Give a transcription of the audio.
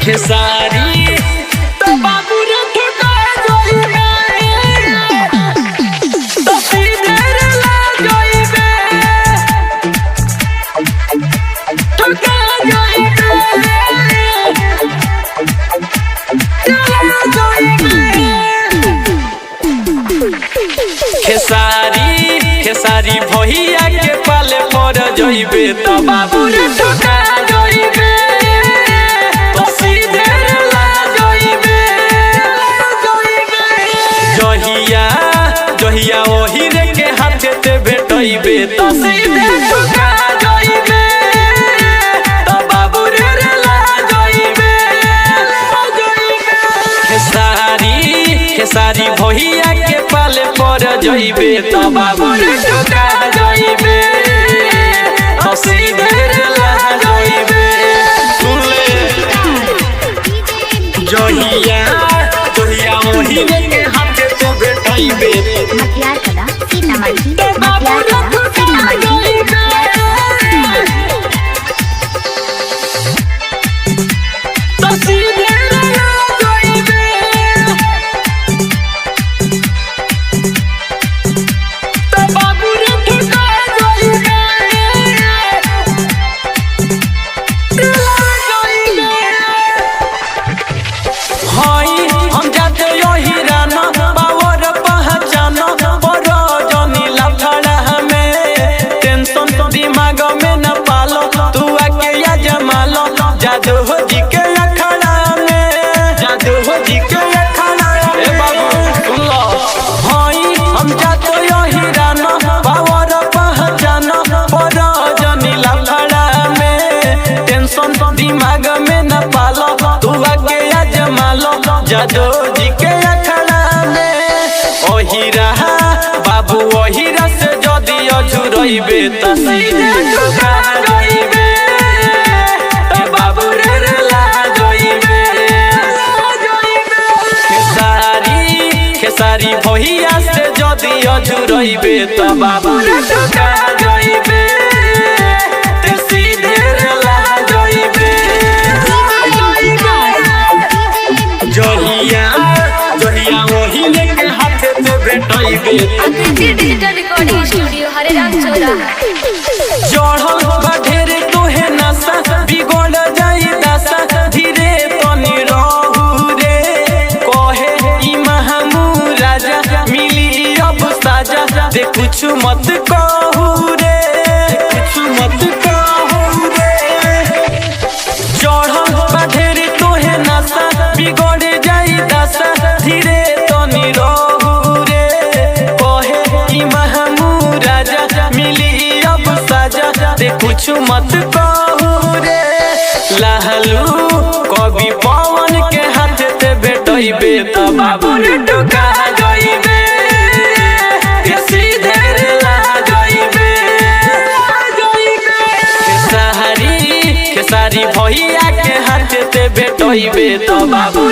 खेसारी तो बाबू रे ठुका जोइबे तो सीधे ला जोइबे ठुका जोइबे खेसारी भैया के पाले पर जोइबे तो बाबू रे ठुका जोइबे तो सीधे ला जोइबे जहिया ओही रे के हाथे ते भेटइबे तो सीधे ठुका जोइबे तो बाबू रे ला जोइबे खेसारी भैया के पाले पर जोइबे तो बाबू रे ठुका जोइबे तो सीधे ला जोइबे सुन ले जहिया ओही रे के हाथे ते भेटइबे मटियार कला सीतामढ़ी तो बाबू रे ठुका जोइबे तो सीधे ला जोइबे तो बाबू रे ठुका जोइबे हाय हम जाते यही राना बावर पहचाना बड़ा जनी लफड़ा हमें टेंशन दिमाग में न पालो तू आके या जमालो जादू हो जी के अखड़ा में जादू हो जी के अखड़ा ए बाबू सुन लो हाय हम जाते यही राना बावर पहचाना बड़ा जनी लफड़ा में टेंशन दिमाग में न पालो तू आके या जमालो जादू जी के अखड़ा में ओहिरा बाबू ओहिरा से जदी अझुरइबे त सीधे ठुका जोइबे तो बाबू रे ला जोइबे खेसारी भैया से जदी अझुरइबे तो बाबू रे ठुका जोइबे ते सीधे ला जोइबे जहिया ओही लेके हाथे ते भेटइबे डिजिटल रिकॉर्डिंग स्टूडियो हरेराम चौरा चढ़ल बा ढेरे तोहे नशा बिगड़ जाई दशा धीरे तनी रहू रे कहे ई महामू राजा मिली अब साजा दे कुछ मत कहू रे कुछ मत कहू रे चढ़ल बा ढेरे तोहे नशा बिगड़ जाई दशा धीरे तनी रहू रे कहे ई महामू राजा मिली अब साजा दे कुछ मत कहू रे लहलू कवि पवन के हाथ ते भेटइबे तो बाबू रे ठुका जोइबे ते सीधे ला जोइबे खेसारी भैया के हाथ ते भेटइबे तो बाबू